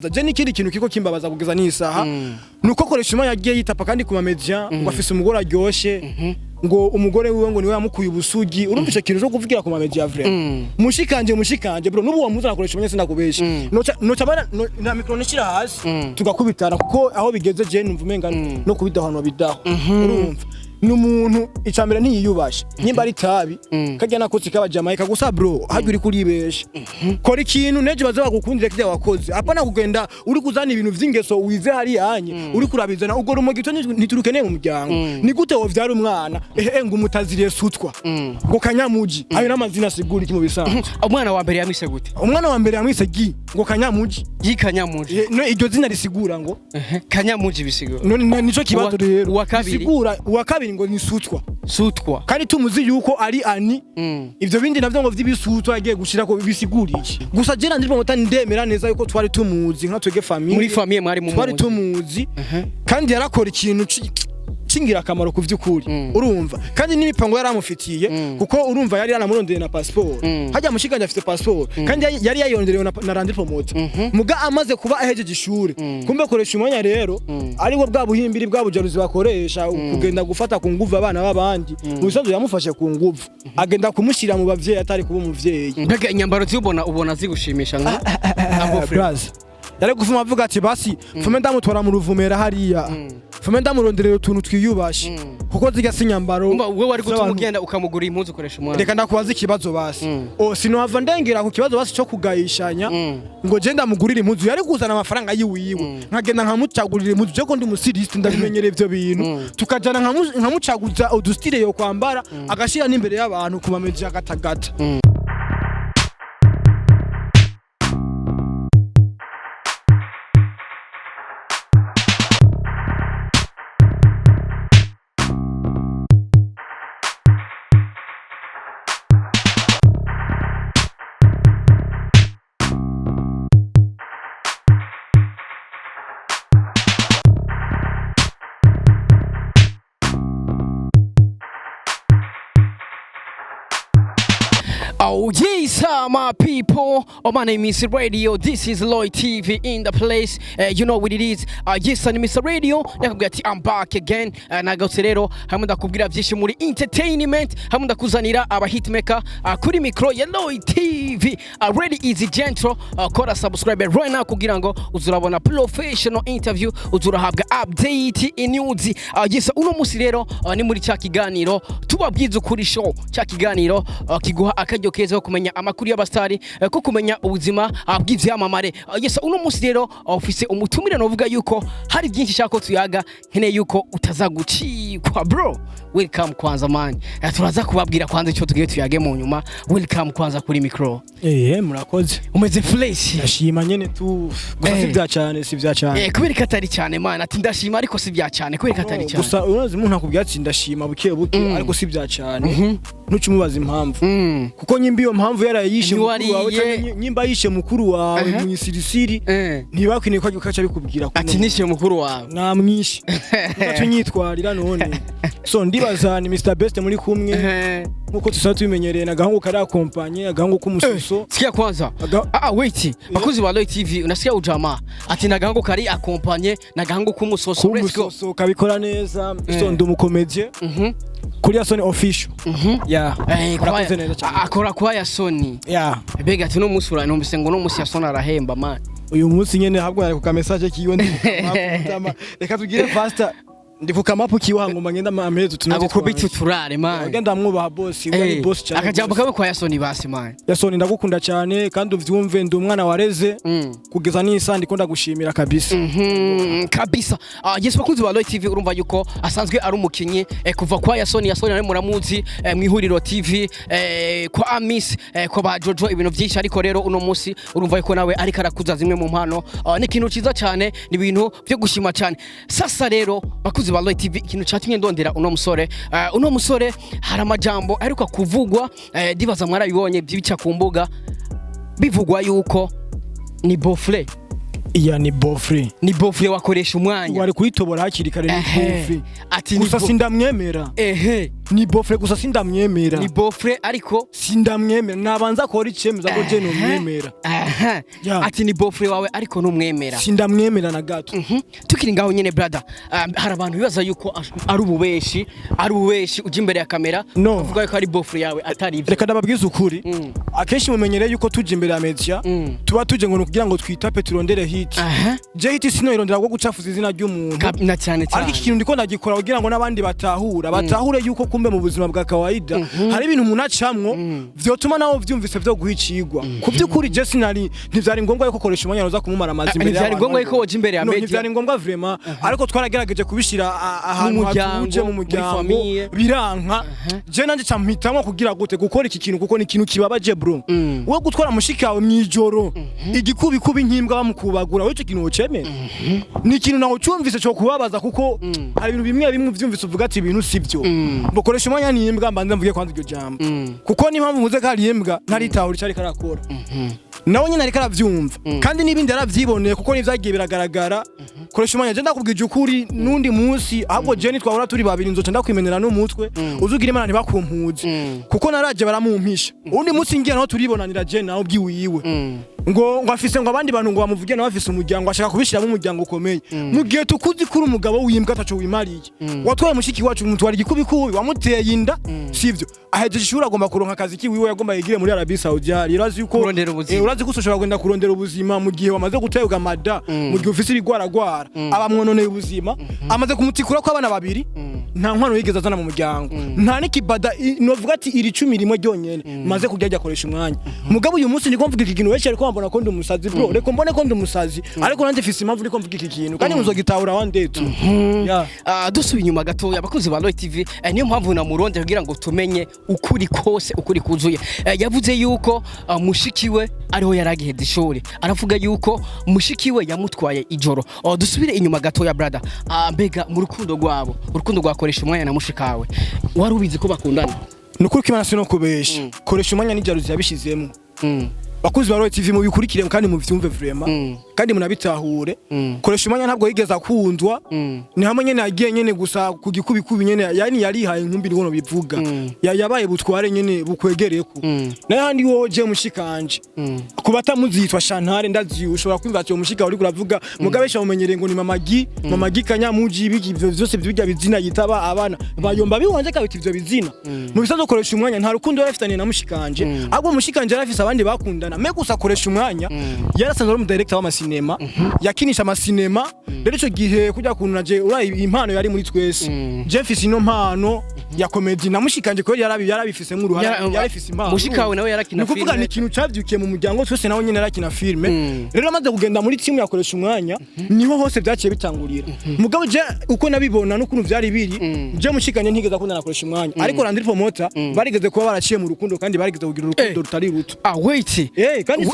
Je nikindi kintu kiko kimbabaza kugeza n'isaha nuko Kereshumwanya yagiye yitapa kandi ku media ngo afise umugore aryoshe ngo umugore wiwe ngo niwe yamukuye ubusugi urumvishe kintu cyo kuvugira ku media vrai mushikanje bro nubu wamuza Kereshumwanya sinakubesha noca bana na micro nishira hasi tugakubitana kuko aho bigeze je numva umenga no kubidahano bidaho urumva numuntu icambere ntiyiyubasha nyimba ari tabi kajya nakotsi kabajamaika gusa bro hajya uri kuribesha kora ikintu neje baza bagukundire kide wakoze apana kugenda uri kuzana ibintu vy'ingeso wize hari yanye uri kurabizana ubwo rumogi to ntiturukeneye mu muryango ni gute wovyara umwana ngo umutaziriye sutwa ngo kanyamuji ayo namazina siguri kimo bisanzwe umwana wa mbere yamwise gute umwana wa mbere yamwise ngo kanyamuji yikanyamuji no iryo zina risigura ngo kanyamuji bisigura no nico kibazo rero bisigura uwa kabiri ngo ni sutwa kandi tumuzi yuko ari ani ivyo bindi navyo ngo vy'ibisutwa yagiye gushira ko bisiguriye gusa je nandiri mo ndemera neza yuko twari tumuzi nka twege famille muri famille mwari mu twari tumuzi kandi yarakora ikintu cingira akamaro ku vy'ukuri urumva kandi n'imipango yaramufitiye kuko urumva yari yanamurondeye na passport hajya mushikanje afite passport kandi yari yayironderewe na Landry promote muga amaze kuba ahejeje ishure kumbe Kereshumwanya rero ari we bwa buhimbiri bwa bujaruzi bakoresha kugenda gufata ku nguvu abana babandi musanzwe yamufashe ku nguvu agenda kumushira mu bavyeyi atari kuba umuvyeyi mbega inyambaro ubona zigushimisha nka yari gufuma avuga ati basi fume ndamutwara mu ruvumera hariya fume ndamuronderera utuntu twiyubashe kuko zigasa inyambaro we wari gutuma ugenda ukamugura impuzu Kereshumwanya reka ndakubaza ikibazo basi sinohava ndengera ku kibazo basi cyo kugayishanya ngo je ndamugurira impuzu yari kuzana amafaranga yiwiwe nkagenda nkamucagurira impuzu je ko ndi musiriste ndabimenyereye ivyo bintu tukajana nkamucaguza udustire yo kwambara agashira n'imbere y'abantu ku mameji agatagata Oh yes, my people. Oh, my name is Radio. This is Lloyd TV in the place. You know what it is. Yes, I'm Mr. Radio. I'm back again. Nagarutse rero hamwe ndakubwira byinshi muri entertainment, hamwe ndakuzanira aba hitmaker kuri micro ya Lloyd TV. Ready easy gentle. Kora subscribe right now kugira ngo uzurabona professional interview, uzurahabwa update in news. Yes, uno musi rero ni muri cya kiganiro tubabwiza ukuri show. Cya kiganiro kiguha akaryo keza kumenya amakuru y'abastari ko kumenya ubuzima bw'ivyamamare. Yes, uno musi rero office umutumire novuga yuko hari byinshi shako tuyaga nkene yuko utazagucikwa bro. Welcome kwanza man. Turaza kubabwira kwanza icyo tugiye tuyage mu nyuma. Welcome kwanza kuri micro. Murakoze. Umeze fresh. Ndashima nyene tu gusa si vya cyane. Kubera katari cyane man. Ati ndashima ariko si vya cyane kubera katari cyane. Gusa unazi umuntu akubwira ati ndashima buke buke ariko si vya cyane. Ntucumubaza impamvu. Kuko nyimba iyo mpamvu yarayishe mukuru wawe nyimba yishe mukuru wawe mu isirisiri ntibakwiniye ko ukaca bikubwira ati nishe mukuru wawe namwishe utatunyitwarira none so ndibaza ni Mr Best muri kumwe nkuko tusanzwe tubimenyereye nagahungu kari akompanye agahungu k'umususo sikia kwanza wait bakuzi ba Lloyd TV unasikia ujama ati nagahungu kari akompanye nagahungu k'umusoso let's go so kabikora neza so ndumukomedie kuri Sony official urakoze neza cyane akora kwa ya Sony bega ati no musura numvise ngo no musi ya Sony arahemba man uyu munsi nyene habwo ari ku ka message kiyo ndi reka tugire faster ndivuka mapu kiwango mangenda mamezo tunaje kubita turare man ngenda mwubaha boss we boss cyane akajambo kabe kwa Sony basi man Sony ndagukunda cyane kandi uvyumve ndi umwana wareze kugeza n'isa ndikunda gushimira kabisa kabisa yes bakunzi ba Lloyd TV urumva yuko asanzwe ari umukinyi kuva kwa Sony ari muramuzi mwihuriro TV kwa Amis kwa ba Jojo ibintu byinshi ariko rero uno musi urumva yuko nawe ari karakuza zimwe mu mpano ni ikintu ciza cyane ni ibintu byo gushima cyane sasa rero bakuzi ba Lloyd TV ikintu cyatumye ndondera uno musore hari amajambo ariko kuvugwa dibaza mwarabibonye byibica ku mbuga bivugwa yuko ni bofre ni bofre wakoresha umwanya wari kuyitobora hakiri kare ni bofre ati gusa sindamwemera ni bofre gusa sindamwemera ni bofre ariko sindamwemera nabanza akora icemeza ko je nomwemera ati ni bofre wawe ariko numwemera sindamwemera na gato tukiri ngaho nyene brother hari abantu bibaza yuko ari ububeshi uje imbere ya kamera uvuga ko ari bofre yawe atari ivyo reka ndababwiza ukuri akenshi mumenyereye yuko tuje imbere ya media tuba tuje ngo kugira ngo twitape turondere hit je hit sino irondera ko gucafuza izina ry'umuntu na cyane ariko ikintu ndiko ndagikora kugira ngo nabandi batahure yuko kumbe mu buzima bwa kawaida hari ibintu umuntu acamwo vyotuma nawo vyumvise vyo guhicigwa kuvyukuri je sinari ntivyari ngombwa yuko koresha umwanya uza kumumara amazi imbere ntivyari ngombwa yuko woje imbere ya media ntivyari ngombwa vraiment ariko twaragerageje kubishira ahantu hatuje mu muryango biranka je nanje campitamwe kugira gute gukora iki kintu kuko ni ikintu kibabaje bro we gutwara mushikawe mwijoro igikubi nkimbwa bamukubagura we cyo kintu wocemera ni ikintu naho cyumvise cyo kubabaza kuko hari ibintu bimwe vyumvise uvuga ati ibintu sivyo bokoresha umwanya nimbwa mbanza mvuge kwanza iryo jambo kuko ni mpamvu muze kari imbwa ntaritahura cyari karakora nawe nyine ariko aravyumva kandi nibindi yaravyiboneye kuko nivyagiye biragaragara koresha umwanya je ndakubwije ukuri nundi munsi ahubwo je ni twahora turi babiri nzoca ndakwimenera n'umutwe uzugira imana ntibakumpuze kuko naraje baramumpisha undi munsi ngiye naho turibonanira je nawe bwiwiwe ngo afise ngo abandi bantu ngo bamuvuge nawe afise umuryango ashaka kubishira mu muryango ukomeye mu gihe tukuzi kuri umugabo wimbwa ataco wimariye watwaye mushiki wacu umutwara igikubi wamuteye inda sivyo ahejeje ishuri agomba kuronka akazi kiwiwe yagomba yigire muri Arabie Saoudite irazi yuko urazi ko ushobora kwenda kurondera ubuzima mu gihe wamaze guteyuga mada mu gihe ufise ibigwaragwara abamwononeye ubuzima amaze kumutikura ko abana babiri nta nkwano yigeze azana mu muryango nta nikibada novuga ati iri 10 rimwe ryonyene maze kujya koresha umwanya mugabo uyu munsi ndiko mvuga iki kintu wese ariko mbona ko ndi umusazi bro reko mbone ko ndi umusazi ariko nanje fisi impamvu ndiko mvuga iki kintu kandi muzogitahura one day tu dusubiye inyuma gatoya abakozi ba Roy TV niyo mpamvu namuronde kugira ngo tumenye ukuri kose ukuri kuzuye yavuze yuko mushikiwe ariho yaragiheza ishuri aravuga yuko mushikiwe yamutwaye ijoro dusubire inyuma gatoya brother mbega mu rukundo rwabo urukundo rwakoresha umwanya na mushikawe wari ubizi ko bakundana nukuri kimana sino kubesha koresha umwanya n'ijaruzi yabishizemo bakuzi ba Roy TV mu bikurikire kandi mu vyumve vraiment kandi munabitahure koresha umwanya ntabwo yigeza akundwa ni hamwe nyene agiye nyene gusa kugikubi nyene yani yarihaye inkumbi ngono bivuga yabaye butware nyene bukwegereko naye handi woje mushikanje kubata muzitwa Shantare ndazi ushobora kwimva ati mushika uri kuravuga mugabesha mumenyereye ngo ni mamagi kanyamuji ibiki ivyo vyose byujya bizina yitaba abana bayomba biwanje kabiti ivyo bizina mu bisazo koresha umwanya nta rukundo yarafitanye na mushikanje ahubwo mushikanje yarafise abandi bakunda me gusa akoresha umwanya yarasanzwe ari umudirector w'amasinema yakinisha amasinema rero ico gihe kujya kunaje urayi impano yari muri twese Jeffis ino mpano ya comedy namushikanje ko yarabifise mu ruhara yarifise impano mushikawe nawe yarakina film nukuvuga ni ikintu cavyukiye mu muryango twese nawe nyene yarakina filme rero amaze kugenda muri team yakoresha umwanya niho hose byaciye bitangurira mugabo je uko nabibona n'ukuntu vyari biri je mushikanye ntigeza ko nakoresha umwanya ariko Landry promoter barigeze kuba baraciye mu rukundo kandi barigeze kugira urukundo rutari ruto wait kandi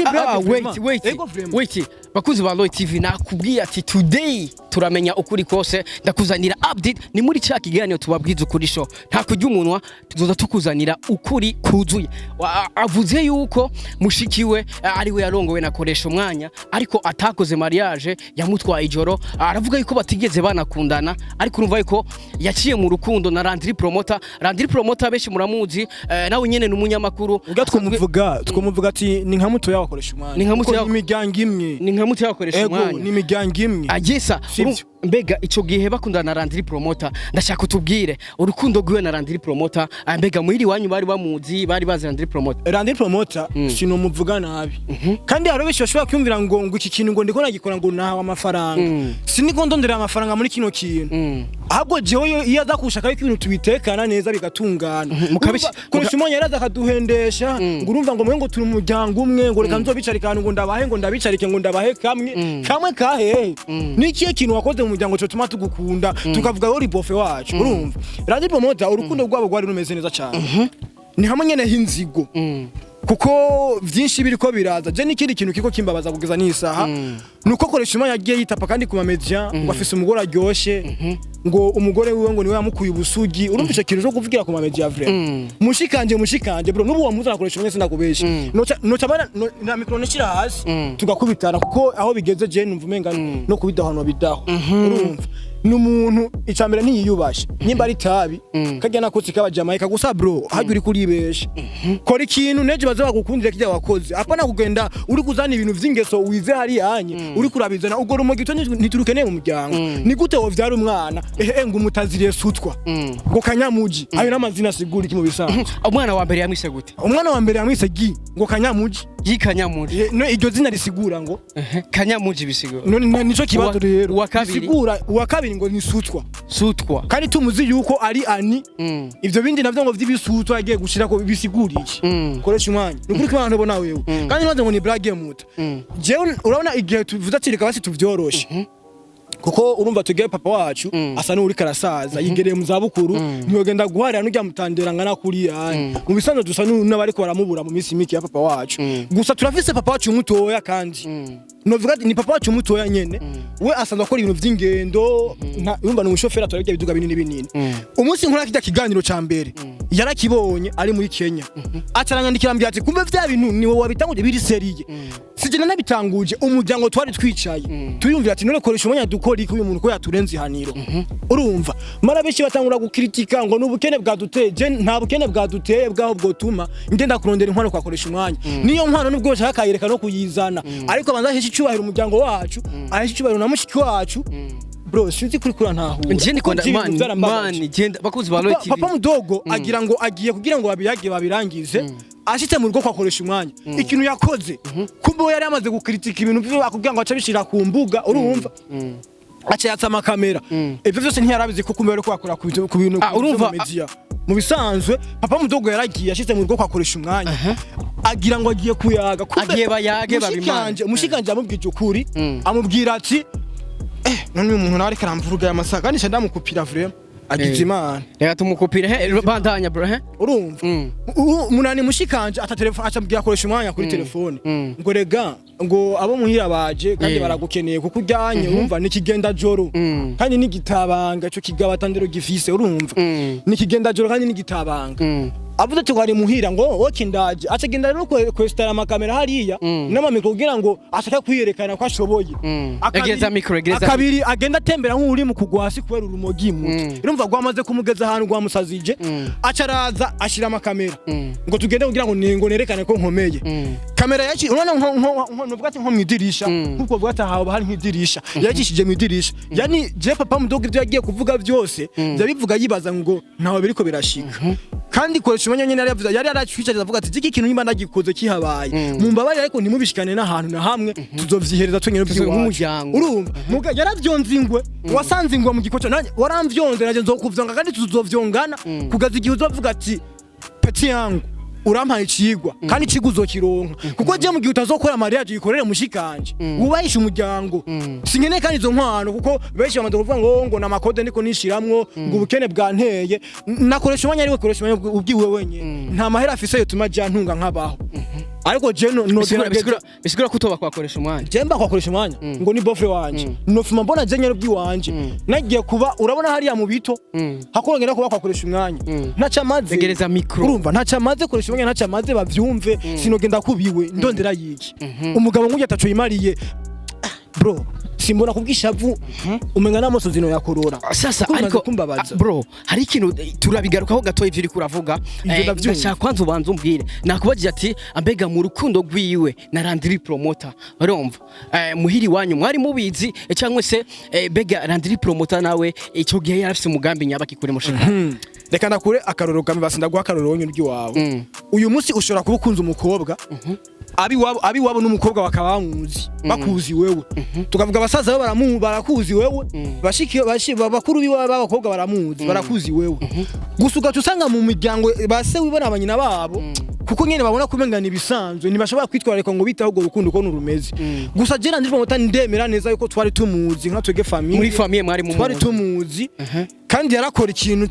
wait bakuzi ba Roy TV nakubwiye ati today turamenya ukuri kose ndakuzanira update ni muri cya kiganiro tubabwiza ukuri show nta kujya umunwa tuzoza tukuzanira ukuri kuzuye avuze yuko mushikiwe ari we yarongowe nakoresha umwanya ariko atakoze mariage yamutwaye ijoro aravuga yuko batigeze banakundana ariko urumva yuko yaciye mu rukundo na Landry promoter beshi muramuzi nawe nyene n'umunyamakuru twumuvuga ati ni nka muto yakoresha umwanya ni nka muto imiryango imwe ni nka muto yakoresha umwanya ni imiryango imwe agisa mbega ico gihe bakundana na Landry promoter ndashaka utubwire urukundo rwiwe na Landry promoter mbega muhiri wanyu bari bamuzi bari bazi Landry promoter sino muvuga nabi kandi haro beshi bashobora kwumvira ngo iki kintu ngo ndiko nagikora ngo nahawe amafaranga siniko ndondera amafaranga muri kino kintu ahubwo jewe iyo azakushaka yuko ibintu tubitekana neza bigatungana koresha umwanya yaraza akaduhendesha ngo urumva ngo mwe ngo turi umuryango umwe ngo reka nzobicarikana ngo ndabicarike ngo ndabahe kamwe kahe niki kintu wakoze mu muryango cyo tuma tugukunda tukavuga uri bofe wacu urumva Landry promoter urukundo rwabo rwari rumeze neza cyane ni hamwe nyene hinzigo kuko vyinshi biriko biraza je n'ikindi kintu kiko kimbabaza kugeza n'isaha nuko koresha umwanya yagiye yitapa kandi ku media ngo afise umugore aryoshe ngo umugore wiwe ngo niwe yamukuye ubusugi urumva ico kintu cyo kuvugira ku mamedia vrai mushikanje bro nubu wamuzana koresha mwese ndakubesha noca bana na micro nishira hasi tugakubitana kuko aho bigeze je numva umenga no kubidahano bidaho urumva numuntu icambere ntiyiyubashe nimba ari tabi kajya nakotse kabajamaika gusa bro hajya uri kuribesha kora ikintu neje baza bagukundira kijya wakoze apana kugenda uri kuzana ibintu vy'ingeso wize hari yanye uri kurabizana ugora umugito ntiturukeneye mu muryango ni gute wo vyara umwana ngo umutaziriye sutwa ngo kanyamuji ayo namazina sigura iki mu bisanzwe umwana wa mbere yamwise gute umwana wa mbere yamwise ngo kanyamuji yikanyamuji no iryo zina risigura ngo kanyamuji bisigura no nico kibazo rero bisigura uwa kabiri ngo ni sutwa kandi tumuzi yuko ari ani ivyo bindi navyo ngo vy'ibisutwa yagiye gushira ko bisigura iki koresha umwanya nukuri ko abantu bona wewe kandi nbaze ngo ni brage muta jewe urabona igihe tuvuza cirika basi tuvyoroshe kuko urumva tugiye papa wacu asa n'uri karasaza yigereye mu zabukuru ntiyogenda guharira n'ujya mutandera ngana kuri yani mu bisanzwe dusa n'abariko baramubura mu minsi miki ya papa wacu gusa turafise papa wacu mutoya kandi novuga ni papa wacu mutoya nyene we asanzwe akora ibintu vy'ingendo urumva n'umushoferi atwara ibyo biduga binini binini umunsi nkora kijya kiganiro ca mbere yarakibonye ari muri Kenya acaranyandikira mbya ati kumbe vya bintu ni wowe wabitanguje biri seriye sije nabitanguje umuryango twari twicaye tuyumvira ati none koresha umwanya dukora iki uyu muntu ko yaturenze ihaniro urumva mara beshi batangura gukritika ngo n'ubukene bwaduteje nta bukene bwaduteye bwaho bwotuma ngenda kurondera inkwano kwa koresha umwanya niyo nkwano nubwo bashaka kayireka no kuyizana ariko banza heshi cyubahira umuryango wacu aheshi cyubahira na mushiki wacu bro sinzi kuri kura ntahuye nje ndikunda man genda bakuzi ba Loy TV papa mudogo agira ngo agiye kugira ngo babiyage babirangize ashitse mu rugo kwakoresha umwanya ikintu yakoze kumbe yari amaze gukritika ibintu byo akubwira ngo aca bishira ku mbuga urumva aca yatsama kamera ivyo byose ntiyarabizi ko kumbe ariko akora ku bintu urumva media mu bisanzwe papa mudogo yaragiye ashitse mu rugo kwakoresha umwanya agira ngo agiye kuyaga agiye bayage babimanje umushikanje amubwije ukuri amubwira ati none umuntu nawe ariko aramvuga ya masaka nisha ndamukupira vraiment agize imana reka tumukupire bandanya bro urumva umunani mushikanje ata telefone acambwira akoresha umwanya kuri telefone ngo rega ngo abo muhira baje kandi baragukeneye kuko ujyanye urumva nikigenda joro kandi nigitabanga cyo kigabatandero gifise urumva nikigenda joro kandi nigitabanga avuze ati wari muhira ngo woke ndaje acagenda rero kwestara amakamera hariya n'amamiko kugira ngo ashaka kwiyerekana ko ashoboye ageza micro akabiri agenda atembera nk'uri mu kugwasi kubera urumogi mu urumva gwamaze kumugeza ahantu gwa musazije acaraza ashira amakamera ngo tugende kugira ngo nerekane ko nkomeye kamera yaci urana nko ati nko mwidirisha kuko bwata hawo hari nk'idirisha yagishije mwidirisha yani je papa mudogo ivyo yagiye kuvuga byose byabivuga yibaza ngo ntawe biriko birashika kandi koresha umwanya nyene yari yaracwicaje avuga ati iki kintu nimba ndagikoze kihabaye mu mbabare ariko nimubishikane n'ahantu na hamwe tuzovyihereza twenyene by'umuryango urumva muga yaravyonze ingwe wasanze ingwe mu gikoco nanje waramvyonze naje nzokuvyonga kandi tuzovyongana kugaza igihe uzovuga ati peti yangu urampaye icigwa kandi icigwa uzokironka kuko je mu gihe utazokora mariage yikorere mushikanje wubahisha umuryango sinkene kandi izo nkwano kuko benshi bamaze kuvuga ngo na makode ndiko nishiramwo ngo ubukene bwanteye nakoresha umwanya ariwe koresha umwanya ubwiwe wenyene nta mahera afise yo tuma je ntunga nkabaho ariko je no bisigura kutoba kwakoresha umwanya je mba kwakoresha umwanya ngo ni bofre wanje nofuma mbona je nyene ubwiwanje nagiye kuba urabona hariya mu bito hakorongera kuba kwakoresha umwanya ntaca maze tegereza micro urumva ntaca maze koresha umwanya ntaca maze bavyumve sinogenda kubiwe ndondera yiki umugabo nk'ujya ataco yimariye bro simbona kubwishavu umenga namoso zino yakorora sasa ariko bro hari ikintu turabigarukaho gato ivyo uri kuravuga ndashaka kwanza ubanza umbwire nakubaje ati ambega mu rukundo rwiwe na Landry promoter urumva muhiri wanyu mwari mubizi cyangwa se bega Landry promoter nawe icyo gihe yarafise umugambi nyabaki kuri mushika reka nakure akaroro kamwe basinda guha akaroro nyurwi wawe uyu munsi ushobora kubukunza umukobwa abi wabo n'umukobwa bakabamuzi bakuzi wewe tukavuga abasaza barakuzi wewe bashiki bakuru biwe b'abakobwa baramuzi barakuzi wewe gusuka tusanga mu miryango base wibona abanyina babo kuko nyene babona kumengana ibisanzwe ntibashobora kwitwararika ngo bitaho go rukundo ko nurumeze gusa je Landry promota ndemera neza yuko twari tumuzi nka twege famille muri famille mwari mu twari tumuzi kandi yarakora ikintu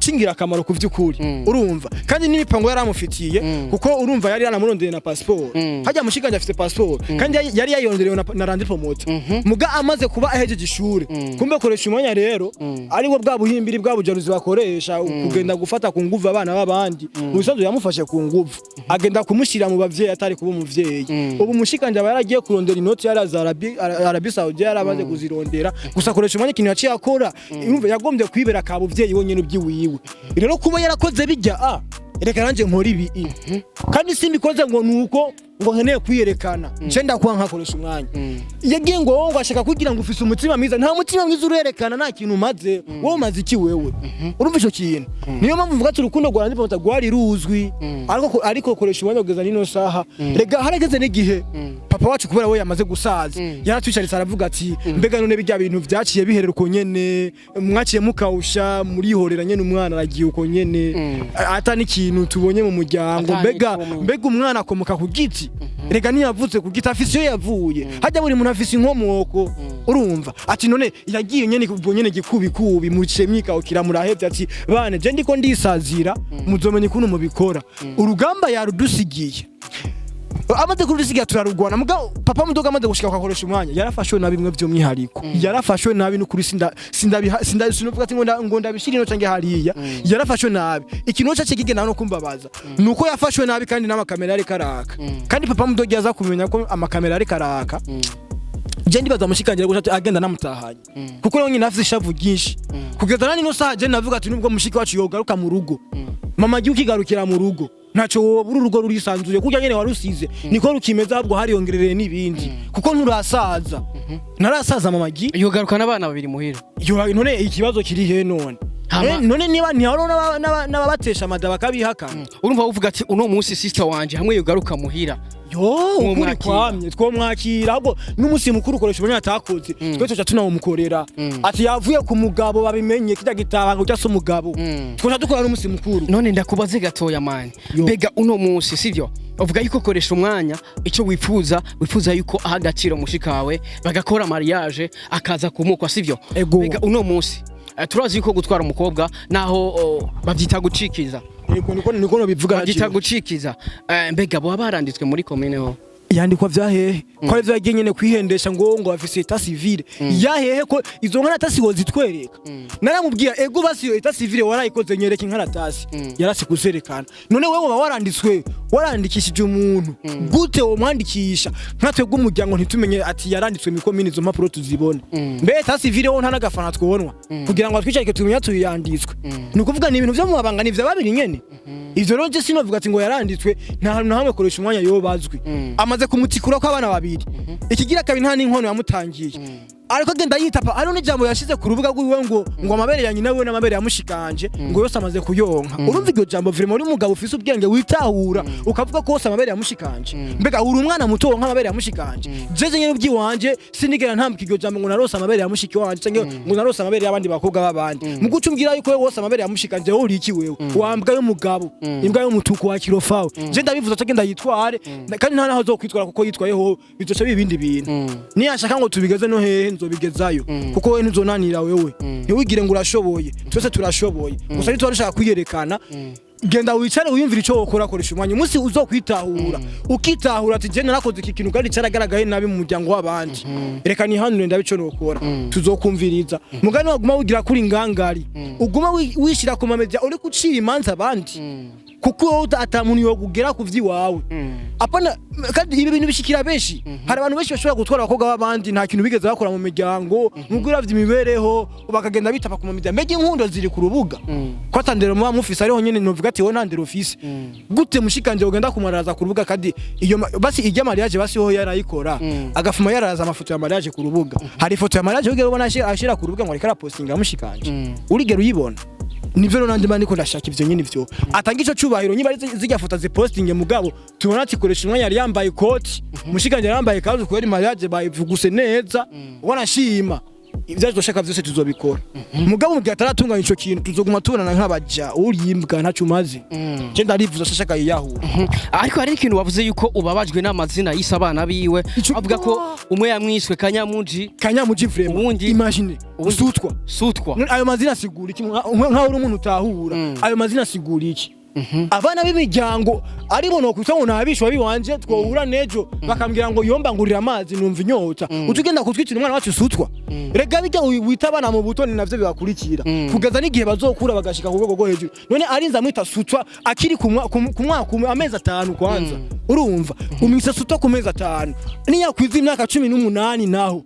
cingira akamaro ku vy'ukuri urumva kandi n'imipango yaramufitiye kuko urumva yari yanamurondeye na passport hajya mushikanje afite passport kandi yari yayironderewe na Landry promoter muga amaze kuba ahejeje ishure kumbe Kereshumwanya rero ari bwo bwa buhimbiri bwa bujaruzi bakoresha kugenda gufata ku nguvu abana babandi ubisanzwe yamufashe ku nguvu agenda kumushira mu bavyeyi atari kuba umuvyeyi ubu mushikanje aba yaragiye kurondera inoti ya Arabie Saoudite yarabaze kuzirondera gusa Kereshumwanya ikintu yaciye akora urumva yagombye kwibera ka buvyeyi wonyene ubyiwiwe rero kuba yarakoze bijya reka nanje nkora ibi kandi simbikoze ngo nuko ngo nkeneye kwiyerekana nje ndakuba nkakoresha umwanya yagiye ngo ashaka kugira ngo ufise umutima mwiza nta mutima mwiza urerekana nta kintu maze wowe maze iki wewe urumva ico kintu niyo mpamvu mvuga ati urukundo rwa Landry Promoter rwari ruzwi ariko koresha umwanya kugeza nino saha rega harageze n'igihe papa wacu kubera we yamaze gusaza yaratwicaritse aravuga ati mbega none bijya bintu vyaciye biherera uko nyene mwaciye mukawusha murihorera nyene umwana aragiye uko nyene ata n'ikintu tubonye mu muryango mbega umwana akomoka ku giti rega niyavutse ku giti afise yo yavuye hajya buri muntu afise inkomoko urumva ati none yagiye nyene kubwo nyene gikubikubi muce mwikawukira murahevye ati bane je ndiko ndisazira muzomenye kuno mubikora urugamba yarudusigiye amaze kurusigiye turarugwana muga papa mudoga amaze gushika kwakoresha umwanya yarafashwe nabi bimwe byo mwihariko yarafashwe nabi no kuri sinda sinuvuga ati ngo ndabishira no cange hariya yarafashwe nabi ikintu cyace kigenda no kumbabaza nuko yafashwe nabi kandi n'amakamera yari karaka kandi papa mudoga yaza kumenya ko amakamera yari karaka je ndibaza mushikanje gushati agenda namutahanye kuko rero nyine afite ishavu ryinshi kugeza nani no saha je navuga ati nubwo mushiki wacu yogaruka mu rugo mama giye ukigarukira mu rugo naco wowe urugo rurisanzuye kurya nyene warusize niko rukimeza ahubwo hari yongerereye nibindi kuko nturasaza narasaza mama giye yogaruka n'abana babiri muhira none ikibazo kiri he none none niba ntiharo n'ababatesha amada bakabihakana urumva uvuga ati uno munsi sister wanje hamwe yogaruka muhira ukuri kwamye twomwakira ahubwo n'umusi mukuru ukoresha ubonye atakoze twe tuca tunawumukorera ati yavuye ku mugabo babimenye kijya gitaha ngo cyase umugabo twoca dukora n'umusi mukuru none ndakubaze gatoya mani bega uno munsi sivyo uvuga yuko koresha umwanya ico wifuza yuko aha gaciro mushikawe bagakora mariage akaza kumukwa sivyo bega uno munsi turazi yuko gutwara umukobwa naho bavyita gucikiza niko no bivuga bavyita gucikiza mbega bo baranditswe muri commune ho yandikwa vyahehe ko vyagiye nyene kwihendesha ngo afise etat civile yahehe ko izo nkaratasi wozitwereka naramubwiye ego basiyo etat civile warayikoze nyereka inkaratasi yarasi kuzerekana none wewe warandikishije umuntu gute wo mwandikisha nkatwe bw'umuryango ntitumenye ati yaranditswe mu komine izo mpapuro tuzibone mbe etat civile ho ntanagafana twonwa kugira ngo twicarike tumenya tuyanditswe nukuvuga ni ibintu vyo mu babanga ni vya babiri nyene ivyo rero je sinovuga ati ngo yaranditswe nta hantu hamwe koresha umwanya yobazwi amaze kumutikura ko abana babiri ikigira kabiri nta n'inkono yamutangiye ariko agenda yitapa ari n'ijambo yashize ku rubuga rw'iwe ngo amabere ya nyina we n'amabere yamushikanje ngo yose amaze kuyonka urumva iryo jambo vraiment uri mugabo ufise ubwenge witahura ukavuga ko yose amabere yamushikanje mbega uri umwana muto nk'amabere yamushikanje jeje nyene ubyiwanje sinigera ntambuka iryo jambo ngo narose amabere yamushiki wanje cyangwa ngo narose amabere y'abandi bakobwa babandi mu guca umbwira yuko wose amabere yamushikanje wowe uri iki wewe wambwa yo mugabo imbwa yo mutuku wa kirofawe je ndabivuza cyangwa ndayitware kandi nta naho zokwitwara kuko yitwayeho bizoca bibindi bintu ni yashaka ngo tubigeze no hehe nzobigezayo kuko we ntuzonanira wewe ntiwigire ngo urashoboye twese turashoboye gusa nitwa rushaka kwiyerekana genda wicare uyumvira ico wokora koresha umwanya umunsi uzokwitahura ukitahura ati je narakoze iki kintu kandi caragaragaye nabi mu muryango w'abandi reka ni hano nenda bico nokora tuzokumviriza mugani waguma wigira kuri ngangari uguma wishira ku mamedia uri kucira imanza abandi kuko wowe atamuntu yo kugera kuvyi wawe apana kandi ibi bintu bishikira benshi hari abantu benshi bashobora gutwara abakobwa b'abandi nta kintu bigeze bakora mu miryango nubwo uravye imibereho bakagenda bitapa ku mamedia mbege inkundo ziri ku rubuga ko atandero mu mufisi ariho nyene novuga ati wowe ntandero office gute mushikanje ugenda kumaraza ku rubuga kandi iyo basi ijya mariage basi ho yarayikora agafuma yaraza amafoto ya mariage ku rubuga hari foto ya mariage ugera ubona ashira ku rubuga ngo reka postinga mushikanje urigera uyibona nivyo no nanje mani ko ndashaka ivyo nyine ivyo atanga ico cubahiro niba zijya foto ze posting mugabo tubona ati koresha umwanya yari yambaye coat mushikanje yambaye kanzu kweri mariage bayivuguse neza ubona shima ivyo dushaka vyose tuzobikora mugabo mu gihe ataratunganya ico kintu tuzoguma tubonana nk'abaja urimbwa ntacu mazi je ndarivuza shaka yiyahu ariko hari ikintu wavuze yuko ubabajwe n'amazina y'isabana biwe avuga ko umwe yamwiswe kanyamuji vraiment imagine sutwa ayo mazina sigura iki nka uri umuntu utahura ayo mazina sigura iki abana b'imiryango aribo no kwita ngo nabishwa biwanje twohura nejo bakambwira ngo yomba ngurira amazi numva inyota utugenda kutwitira umwana wacu sutwa rega bijya wita abana mu butoni navyo bibakurikira kugeza n'igihe bazokura bagashika ku rwego rwo hejuru none arinza mwita sutwa akiri ku mwaka amezi 5 kwanza urumva umwisa sutwa ku mezi 5 niya kwiza imyaka 18 naho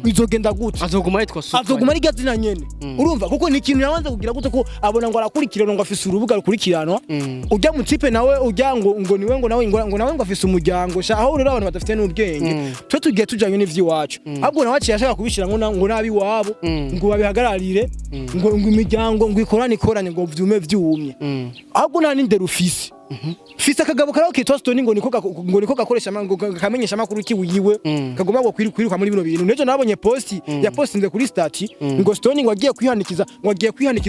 bizogenda gute azoguma yitwa sutwa azoguma ari gazina nyene urumva kuko ni ikintu yabanze kugira gute ko abona ngo arakurikirana ngo afise urubuga rukurikiranwa ujya mu tipe nawe ujya ngo niwe ngo nawe ngo afise umuryango sha aho rero abantu badafite n'ubwenge twe tugiye tujanye n'ivyiwacu ahubwo nawe yashaka kubishira ngo nabi wabo ngo babihagararire ngo imiryango ngo ikorane ngo vyume vyumye ahubwo nta n'indero ufise fisa kagabo karaho kitwa Stone ngo niko gakoresha ngo kamenyesha makuru kiwiwe kagomba ngo kwiruka muri bino bintu nejo nabonye posti ya postinze kuri stati ngo Stone ngo agiye kwihanikiza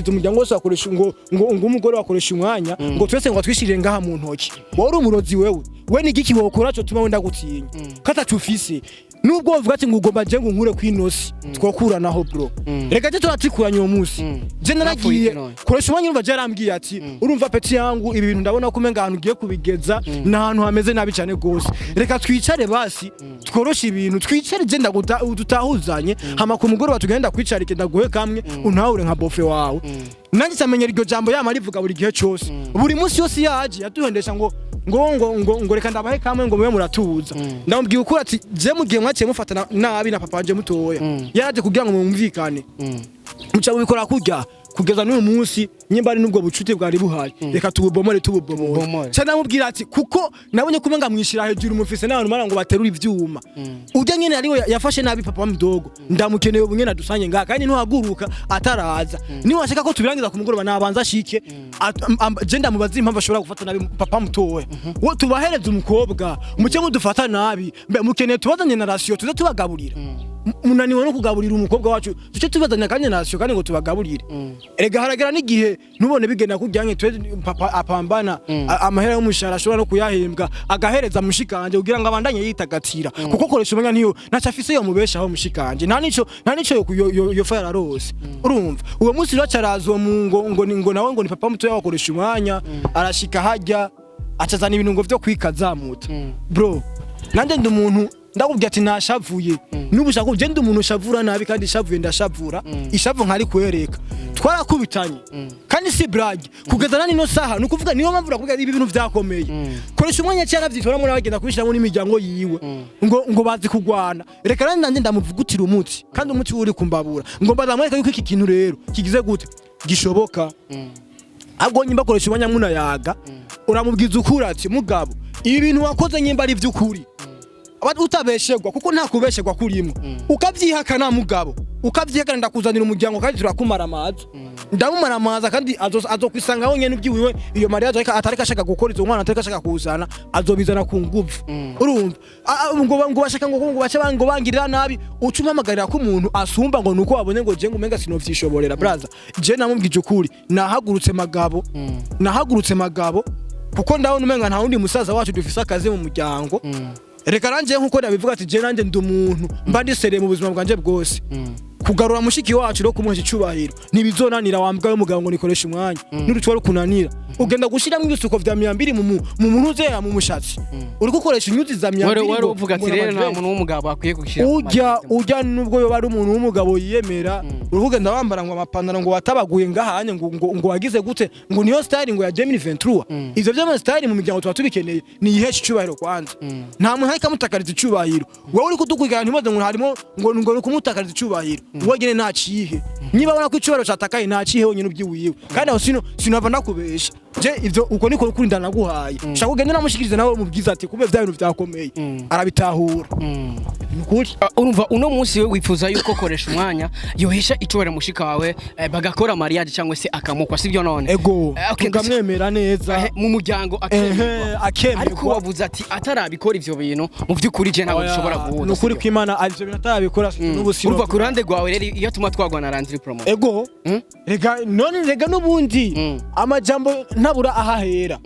umuryango wose wakoresha ngo umugore wakoresha umwanya ngo twese ngo twishirire ngaha mu ntoki wari umurozi we ni giki wokora cyo tuma wenda gutinya kata tufise nubwo bavuga ati ngo ugomba je ngo nkure kwinosi twokuranaho bro reka je turatikuranye uwo munsi je naragiye koresha umwanya urumva je arambwiye ati urumva peti yangu ibi bintu ndabona ko umenga ahantu ugiye kubigeza n'ahantu hameze nabi cyane gose reka twicare basi tworosha ibintu twicare je ndagutahuzanye hama ku mugore batugenda kwicara ikenda guhe kamwe untahure nka bofe wawe nanjye cyamenye iryo jambo yama rivuga buri gihe cyose buri munsi yose yaje yaduhendesha ngo reka ndabahe kamwe ngo mube muratuza ndamubwiye ukuri ati je mugiye mwaciye mufatana nabi na papa wanje mutoya yaraje kugira ngo mumvikane muca bikora kurya kugeza n'uyu munsi nyimba ari nubwo bucuti bwari buhari reka tububomore cyane namubwira ati kuko nabonye kumenga mwishira hejuru mufise n'abantu mara ngo baterura ivyuma ujya nyene ariwe yafashe nabi papa mdogo ndamukeneye ubunye nadusanye ngaha kandi ntuhaguruka ataraza ni washaka ko tubirangiza ku mugoroba nabanza shike je ndamubaza impamvu ashobora gufata nabi papa mutowe wo tubahereza umukobwa muke mudufata nabi mukeneye tubazanye na ratio tuze tubagaburira munaniwe no kugaburira umukobwa wacu tuce tubazanya kanye natio kandi ngo tubagaburire erega haragera n'igihe nubone bigenda kujyanye twe papa apambana amahera y'umushara ashobora no kuyahembwa agahereza mushikanje kugira ngo abandanye yitagatira kuko koresha umenya niyo nacafise yo mubeshaho mushikanje nta nico yo fara rose urumva uwo munsi racarazo ngo nawe ngo ni papa muto yakoresha umwanya arashika hajya acazana ibintu ngo vyo kwikazamuta bro nande ndi umuntu ndakubwiye ati nashavuye nubushaka ugende umuntu shavura nabi kandi shavuye ndashavura ishavu nkari kwereka twarakubitanye kandi si brage kugeza nani no saha nukuvuga niyo mpamvu rakubwiye ibi bintu vyakomeye koresha umwanya cyane avyitora muri abagenda kubishiramo n'imiryango yiwe ngo bazi kugwana reka nandi nanje ndamuvugutira umuti kandi umuti uri kumbabura ngo mbazamwereka yuko iki kintu rero kigize gute gishoboka ahubwo nyimba koresha umwanya muna yaga uramubwiza ukuri ati mugabo ibi bintu wakoze nyimba ari vy'ukuri utabeshegwa kuko nta kubeshegwa kurimo ukavyihakana mugabo ukavyihakana ndakuzanira umuryango kandi turakumara amazi ndamumara amazi kandi azokwisanga aho nyene ubyiwiwe iyo mariage ariko atareka ashaka gukora izo mwana atareka ashaka kuzana azobizana ku nguvu urumva ngo bashaka ngo bace bango bangirira nabi ucumamagarira ko umuntu asumba ngo nuko wabone ngo je ngumenga sinovyishoborera brother je namubwije ukuri nahagurutse magabo kuko ndabona umenga nta wundi musaza wacu dufise akazi mu muryango reka ranje nkuko nabivuga ati je nanje ndi umuntu mba ndisereye mu buzima bwanje bwose kugarura mushiki wacu ro kumuha icubahiro ntibizonanira wambwa y'umugabo ngo nikoresha umwanya n'urucwa rukunanira ugenda gushiramo ibisuko vya 200 mu muntu uzera mu mushatsi uri gukoresha inyuzi za 200 wari uvuga ati rero nta muntu w'umugabo akwiye gushira ujya nubwo yo bari umuntu w'umugabo yiyemera urugenda wambara ngo amapantaro ngo watabaguye ngahanye ngo wagize gute ngo niyo style ngo ya 2023 ivyo byo style mu miryango tuba tubikeneye ni ihesha icubahiro kwanza nta muntu harika mutakariza icubahiro wowe uri kudukwigana ntimaze ngo harimo ngo kumutakariza icubahiro wogene nacihe niba bona ko icubahiro catakaye nacihe wonyine ubyiwiwe kandi aho sinova nakubesha je ivyo uko niko kuri ndanaguhaye shaka ugende namushikirize nawe mubwiza ati kube vya bintu vyakomeye arabitahura nukuri urumva uno munsi we wifuza yuko Kereshumwanya yohesha icobera mushika wawe bagakora mariage cyangwa se akamukwa sivyo none ego tukamwemera neza mu muryango akemera ariko wavuze ati atarabikora ivyo bintu mu vyukuri je ntabwo bishobora guhuza nukuri kw'Imana arivyo bintu atarabikora n'ubusino urumva ku ruhande rwawe rero iyo tuma twagwa na Landry promo ego rega nubundi amajambo ntabura ahahera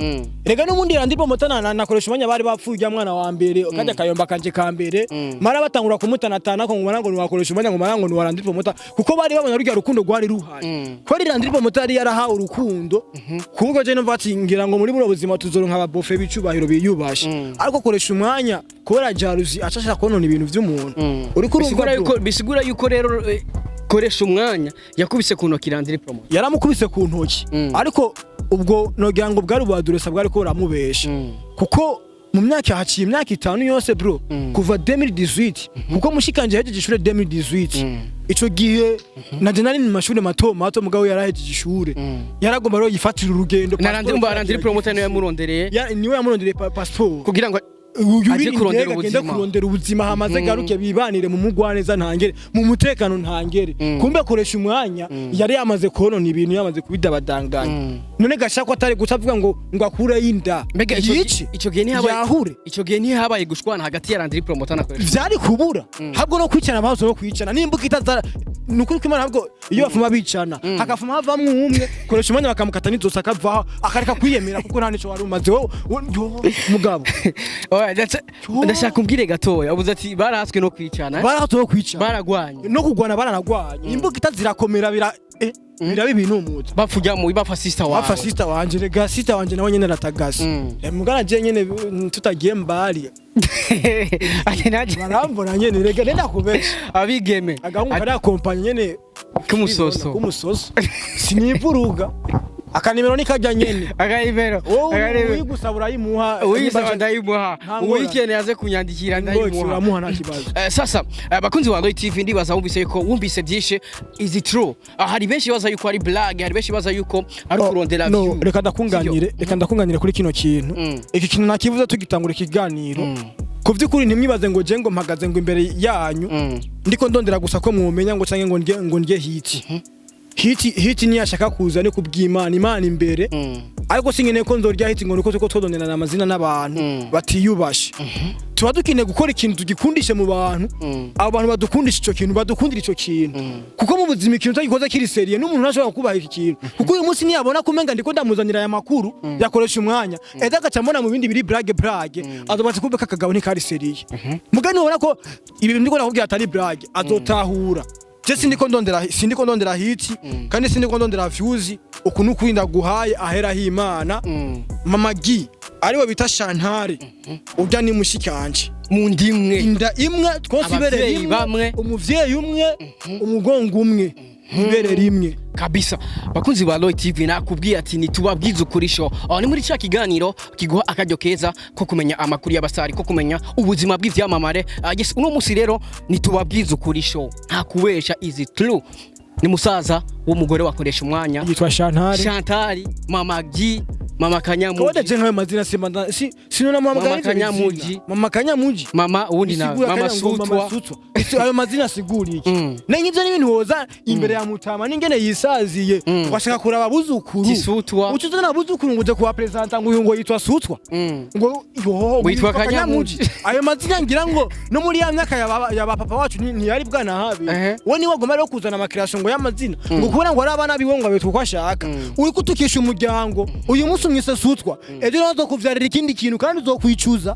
rega nubundi Landry promo na Kereshumwanya bari bapfuye mwana wa mbere kandi akayomba kanje ka mbere mara batangura kumutanatana ko ngumana ngo ni Kereshumwanya ngo mara ngo ni Landry promo kuko bari babona rujya rukundo rwari ruhaye ko Landry promo yari yarahawe urukundo kuko je numva ati ngira ngo muri buno buzima tuzoronka ababofe bicubahiro biyubashe ariko Kereshumwanya kubera jaruzi acashaka konona ibintu vy'umuntu uri kurumva bisigura yuko rero Kereshumwanya yakubise ku ntoki Landry promo yaramukubise ku ntoki ariko ubwo nogira ngo bwari bwaduresa bwari ko ramubesha kuko mu myaka haciye imyaka 5 yose bro kuva 2018 kuko mushikanje hejeje ishure 2018 ico gihe naje nari mu mashuri mato mugabo yarahejeje ishure yaragomba rero yifatira urugendo na Landry promoter niwe yamurondereye niwe yamurondereye passport kugira ngo aje kurondera ubuzima hamaze garuke bibanire mu mugwaneza ntangere mu mutekano ntangere kumbe Kereshumwanya yari yamaze konona ibintu yamaze kubidabadanganya none gashaka atari gucavuga ngo akure yinda ico gihe ni habaye gushwana hagati ya Landry promoter na Kereshumwanya vyari kubura habwo no kwicana bazo no kwicana nimba kitazara nukuri kw'Imana habwo iyo bafuma bicana hakafuma havamwe umwe Kereshumwanya bakamukata nizosa akavaho akareka kwiyemera kuko nta nico wari umaze mugabo ndashaka umbwire gatoya abuze ati barahatswe no kwicana baragwanye no kugwana baranagwanye imbuga itazirakomera birabe ibintu umuza bapfujya mu bafa sister wanje rega sister wanje nawe nyene ratagase mugana je nyene tutagiye mbali barambona nyene rega nenda kubesha abigeme agahungu kari akompanye nyene kumusoso sinivuruga akanimero nikajya nyene akanimero uyigusabura yimuha ndayimuha weekend yaze kunyandikira ndayimuha uramuha nta kibazo sasa bakunzi wa Loy TV ndibaza wumvise byinshi is it true hari benshi baza yuko ari blague hari benshi baza yuko ari kurondera view reka ndakunganire kuri kino kintu iki kintu nakivuze tugitangura ikiganiro ku vyukuri ntimwibaze ngo je ngo mpagaze ngo imbere yanyu ndiko ndondera gusa ko mwomenya ngo canke ngo ndye hiti ni yashaka kuza ne kubw'Imana Imana imbere ariko singene ko nzorya hiti ngo nuko tuko twodonera amazina n'abantu batiyubashe tuba dukine gukora ikintu tugikundishe mu bantu abo bantu badukundisha ico kintu badukundira ico kintu kuko mu buzima ikintu tagikoza kiri serie n'umuntu ntashobora kubaha iki kintu kuko uyu munsi niyabona kumenga ndiko ndamuzanira ya makuru yakoresha umwanya agaca mbona mu bindi biri blague azobatse kumbe kakagabo ni kari serie mugani ubona ko ibintu ndiko nakubwira atari blague azotahura je sindiko ndondera hiti kandi sindiko ndondera views ukuntu kwinda guhaye ahera h'Imana mama gi ariwe bita Shantare urya ni mushikanje mu ndimwe inda imwe twosibere rimwe umuvyeyi umwe umugongo umwe ibere rimwe kabisa bakunzi ba Loy TV nakubwiye ati nitubabwiza ukuri show ni muri cya kiganiro kiguha akajyo keza ko kumenya amakuru y'abasari ko kumenya ubuzima bw'ivyamamare yes uno musi rero nitubabwiza ukuri show nta kubesha is it true ni musaza w'umugore wa Kereshumwanya yitwa Shantare mama gi mama Kanyamuji Kode je nkawe mazina simba sinona mama Kanyamuji mama undi na mama Sutwa ayo mazina siguri iki n'inyizo n'ibintu woza imbere ya mutama n'ingene yisaziye washaka kuraba buzukuru ucuze na buzukuru ngo je kuba presenter ngo ngo yitwa Sutwa ngo witwa Kanyamuji ayo mazina ngira ngo no muri ya myaka ya papa wacu ni yari bwana habi we ni wagomba rero kuzana amakirasho ngo y'amazina ngo kubona ngo ari abana biwe ngo abetwa kwashaka uri kutukisha umuryango uyu munsi umwise Sutwa ejo nazo kuvyarira ikindi kintu kandi uzokwicuza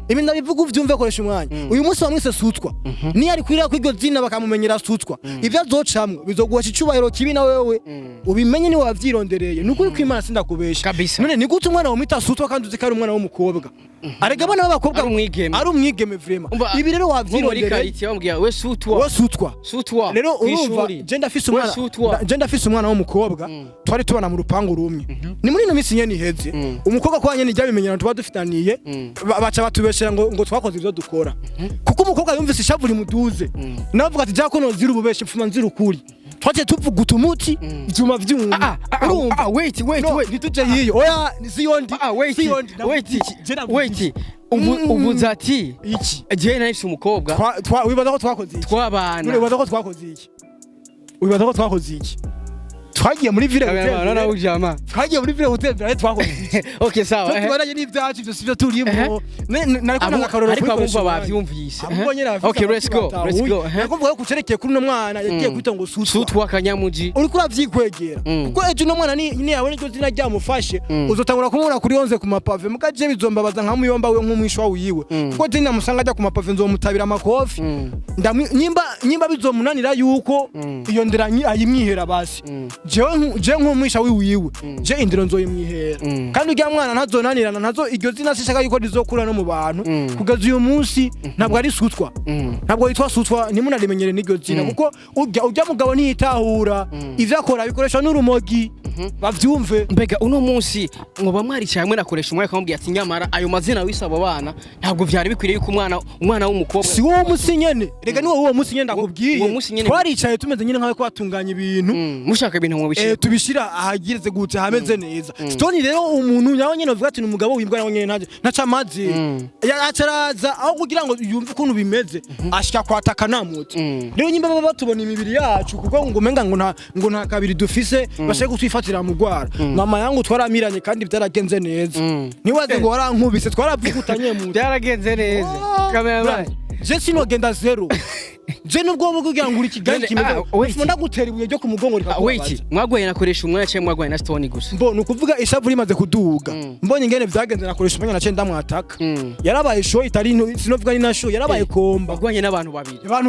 ibi ndabivuga uvyumve Kereshumwanya uyu munsi wamwise Sutwa ni ari kwira kwiryo zina bakamumenyera Sutwa ivyo azocamwe bizoguhasha icubahiro kibi na wewe ubimenye ni wavyirondereye nukuri kw'Imana sindakubesha none ni gute umwana wamwita Sutwa kandi uzikari umwana w'umukobwa arega abana b'abakobwa ari umwigeme vraiment ibi rero wavyirondereye we Sutwa rero urumva je ndafise umwana w'umukobwa twari tubana mu rupangu rumwe ni muri no misi nyene iheze umukobwa kwa nyene ryabimenyana tuba dufitaniye baca batubeshera ngo twakoze ivyo dukora kuko umukobwa yumvise ishavu rimuduze navuga ati jako no zira ububeshi pfuma nzira ukuri twaje tuvuga utumuti vyuma vyumva wait nituje hiyo oya siyondi wait uvuze ati iki je nahise umukobwa wibaza ko twakoze iki twabana wibaza ko twakoze iki twagiye muri ville twagiye muri ville hotel twakoze iki okay sawa tubaraje n'ivyacu byo sivyo turimo nariko nagakaroro ariko abumva bavyumvise okay let's go nakumvuga ko cerekeye kuri no mwana yagiye kwita ngo sutwa kanyamuji uri kuri avyikwegera kuko ejo no mwana ni yawe n'icyo zina ryamufashe uzotangura kumubona kuri 11 ku mapave mukaje bizombabaza nka muyomba we nk'umwishwa wiwe kuko je namusanga ajya ku mapave nzomutabira amakofi nyimba bizomunanira yuko iyo ndera ayimwihera basi je nk'umwisha wiwe je indiro nzoyimwihera kandi ujya mwana ntazonanirana ntazo iryo zina sishaka yuko rizokura no mu bantu kugeza uyu munsi ntabwo ari sutwa ntabwo yitwa sutwa nimunarimenyere n'iryo zina kuko ujya mugabo ntitahura ivyo akora bikoresha n'urumogi bavyumve mbega uno munsi ngo bamwaricaye hamwe nakoresha umwe akamubwira ati nyamara ayo mazina wisaba bana ntabwo vyari bikwiriye yuko umwana w'umukobwa si wo musi nyene rega ni wo musi nyene ndakubwiye twaricaye tumeze nyene nkawe ko batunganya ibintu mushaka ibintu mu bishira tubishira ahagireze gute hameze neza stone rero umuntu nyawo nyene uvuga ati umugabo wimbwa nawo nyene ntaca amazi yacaraza aho kugira ngo yumve ukuntu bimeze ashika kwataka namutse rero nyimba baba batubona imibiri yacu kuko ngo menga ngo nta kabiri dufise bashaka gutwifatira mu gwara mama yangu twaramiranye kandi byaragenze neza niwaze ngo warankubise twaravugutanye mu byaragenze neza cameraman je sinogenda zero je nubwo kugira ngo uri kigali kimeze ndagutera ibuye ryo ku mugongo wait mwagwaye nakoresha umwanya cyangwa mwagwaye na stone gusa mbona ukuvuga ishavu rimaze kuduga mbonye ingene vyagenze nakoresha umwanya nace ndamwataka yarabaye show itari sinovuga ni na show yarabaye komba gwanye n'abantu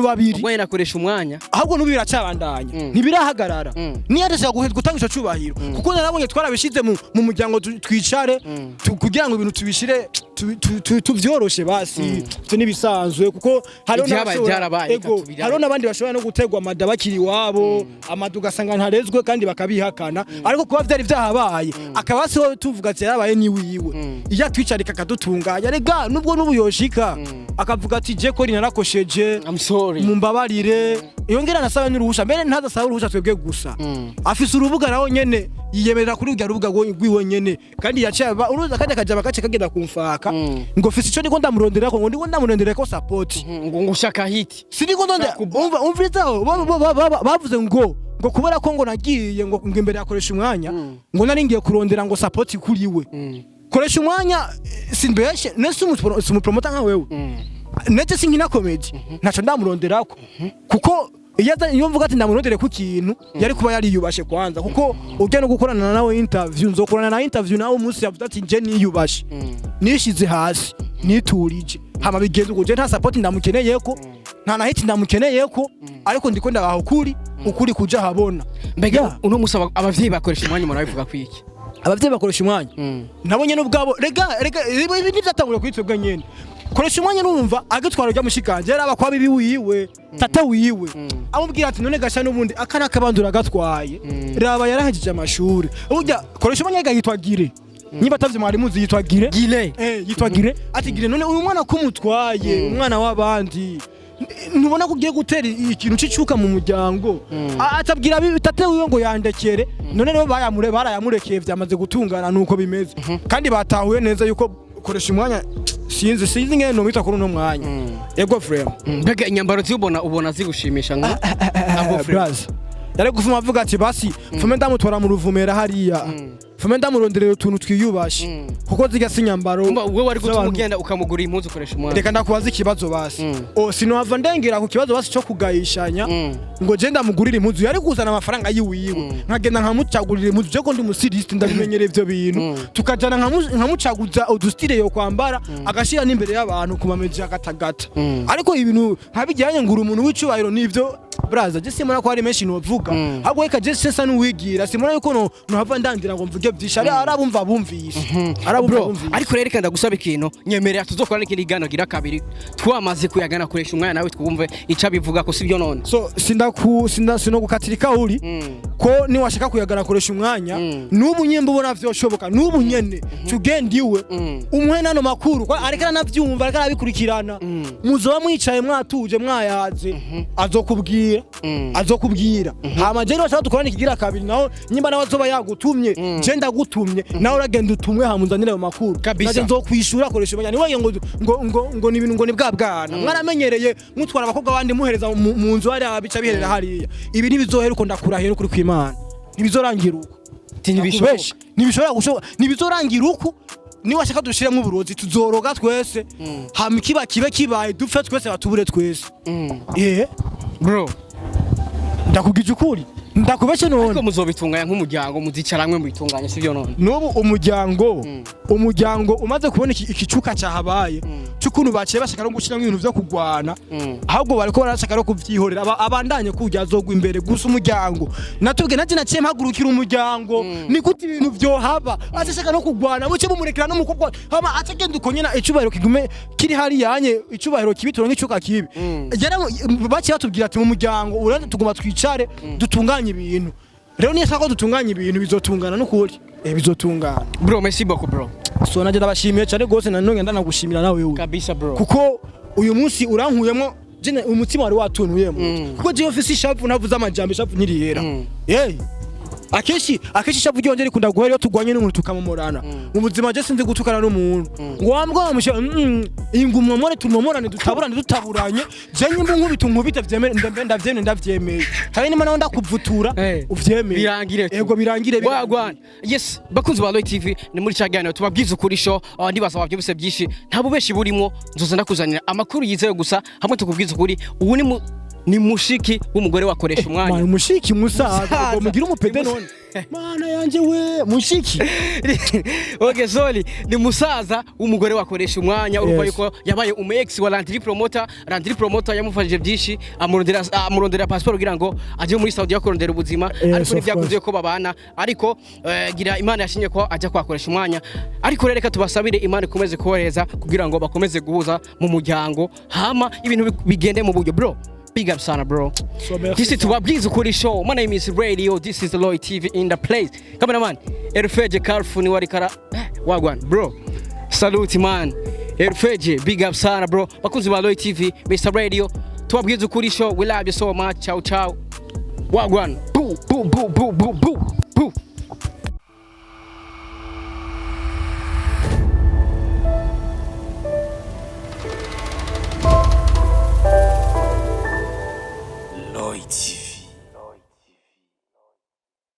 babiri gwanye nakoresha umwanya ahubwo nubi biracabandanya ntibirahagarara ni yadashaka gutanga ico cubahiro kuko narabonye twarabishize mu muryango twicare kugira ngo ibintu tubishire tuvyoroshe basi twe nibisanzwe kuko hariho n'abandi bashobora no gutegwa amada bakiri wabo amaduga asanga ntarezwe kandi bakabihakana ariko kuba vyari vyahabaye akaba se tuvuga ati yarabaye ni wiwe iya twicarika kadutunganya rega nubwo nubuyoshika akavuga ati je ko narakosheje mumbabarire yongera nasaba n'uruhusha mbere ntazasaba uruhusha twebwe gusa afise urubuga naho nyene yiyemerera kuri urya rubuga rwiwe nyene kandi yaciye uruza kandi akajaba kace kagenda kumfaka ngo fise ico ndiko ndamuronderako ngo ndiko ndamuronderako support ngo ushaka hit siniko ndonde umvirizaho bavuze ngo kubera ko ngo nagiye ngo imbere yakoresha umwanya ngo nari ngiye kurondera ngo support kuri we koresha umwanya simbeshe nese umupromoter nka wewe nete sinkina comedy ntaco ndamuronderako kuko iyo mvuga ati ndamurondere ku kintu yari kuba yari yubashe kwanza kuko ujya no gukorana nawe interview nzokorana na interview nawe umunsi yavuze ati nje niyubashe nishize hasi niturije hama bigenze uko je nta support ndamukeneyeko nta na hit ndamukeneyeko ariko ndiko ndabaho ukuri kuja habona mbega uno musaba abavyeyi bakoresha umwanya umuntu abivuga kwiki abavyeyi bakoresha umwanya nabonye n'ubwabo rega ibi nivyatanguye kwitwebwa nyene koresha umwanya numva agatwara rya mushikanje yaraba kwa bibi wiwe tata wiwe amubwira ati none gasha n'ubundi akana kabandura gatwaye raba yarahagije amashuri burya koresha umwanya gahitwa gire niba atavye mwari muzi yitwa gire yitwa gire ati gire none uyu mwana kumutwaye umwana w'abandi ntubona ko ugiye gutera ikintu cicuka mu muryango atabwira bitate wiwe ngo yandekere none rero barayamurekeye vyamaze gutungana nuko bimeze kandi batahuye neza yuko koresha umwanya sinzi ngene no mita kuri no mwanya yego frame mbega inyambaro ubona zigushimisha ngo ntabwo frame yari gufuma avuga ati basi fume ndamutwara mu ruvumera hariya fume ndamuronderera utuntu twiyubashe kuko zigasinyambaro wewe wari gutumugenda ukamugura impuzu ukoresha umwanya reka ndakubaza ikibazo basi sinohava ndengera ku kibazo basi cyo kugayishanya ngo je ndamugurira impuzu yari kuzana amafaranga yiwiwe nkagenda nkamucagurira impuzu je ko ndi musiriste ndabimenyere ivyo bintu tukajana nkamucaguza udustile yo kwambara agashira n'imbere y'abantu kumameje akatagata ariko ibintu nkabijyanye ngura umuntu w'icubahiro nivyo braza je simona ko ari menshi novuga ahubwo reka je sesa nuwigira simona yuko no hava ndandira ngo mvuge byinshi arabumva bumvise ariko rero reka ndagusaba ikintu nyemerera tuzokora n'ikindi gano gira kabiri twamaze kuyagana koresha umwanya nawe twumve ica bivuga ko sibyo none so sino gukatirika uri ko ni washaka kuyagana koresha umwanya n'ubu nyemba ubona vyoshoboka n'ubu nyene tugendiwe umwe nano makuru kwa arekana navyumva arekana abikurikirana muzoba mwicaye mwatuje mwayaze azokubwira hama je bashaka dukorana ikigira kabiri naho nyimba nawe azoba yagutumye je ndagutumye nawe uragenda utumwe hamunzanire ayo makuru naje nzokwishura koresha umwanya niwe ngo ni ibintu ngo ni bwana mwaramenyereye mutwara abakobwa bandi muhereza mu nzu hari abica biherera hariya ibi nibizohera uko ndakurahera kuri kw'Imana nibizorangira uko nibishobora gushoboka nibizorangira uko ni washaka dushiremo uburozi tuzoroga twese hama kibaye dupfe twese batubure twese bro ndakugije ukuri ndakubeshe none ariko muzobitunganya nk'umuryango muzicaramwe mu bitunganya sivyo none n'ubu umuryango umaze kubona ikicuka cyahabaye cy'ukuntu baciye bashaka no gushiramo ibintu byo kugwana ahubwo bariko barashaka no kuvyihorera abandanye kujya azogwa imbere gusa umuryango natubwe naje naciye mpagurukira umuryango ni kuti ibintu byo haba ashaka no kugwana muce mumurekera no mukobwa hama atagenda ukonyena icubahiro kigume kiri hari yanye icubahiro kibitoro nk'icuka kibi baciye batubwira ati mu muryango urande tuguma twicare dutunganye ibintu rero niyo sako dutunganya ibintu bizotungana n'ukuri bizotungana bro merci beaucoup bro so naje ndabashimiye cyane gose nanone ndanagushimira nawe wewe kabisa bro kuko uyu munsi urankuyemo jene umutima wari watunuyemo kuko je ofisi shavu navuze amajambo shavu nyiriyera akeshi shavu ryonje rikunda guhera iyo tugwanye n'umuntu tukamumorana mu buzima je sinzi gutukana n'umuntu ngo wambwa mushe ingumwe more tumomorane dutaburanye je nyimba nkubita vyemere ndavyemeye kandi nimana ndakuvutura uvyemeye birangire yego birangire wagwana yes bakunzi ba Loy TV ni muri cyaganiro tubabwiza ukuri sho ndibasaba byose byinshi nta bubeshi burimo nzoza ndakuzanira amakuru yizewe gusa hamwe tukubwiza ukuri ubu ni mushiki w'umugore wakoresha umwanya mushiki musaza ngo mugira umupede none mana yanje we mushiki okay sorry ni musaza w'umugore wakoresha umwanya urumva yuko yabaye ex wa Landry promoter yamufashije byinshi amurondera passport kugira ngo aje muri Saudi yakorondera ubuzima ariko nivyaguze ko babana ariko gira Imana yashinye ko ajya kwakoresha umwanya ariko reka tubasabire Imana ikomeze kohereza kugira ngo bakomeze guhuza mu muryango hama ibintu bigende mu buryo bro. Big up sana bro. This is Tubabwiza Ukuri show. My name is Radio. This is Loy TV in the place. Cameraman, Erfeje Carfuni warikara. Wagwan bro. Salute man. Erfeje big up sana bro. Bakunzi ba Loy TV, Mr. Radio. Tubabwiza Ukuri show. We love you so much. Ciao ciao. Wagwan. Boo boo boo boo boo boo.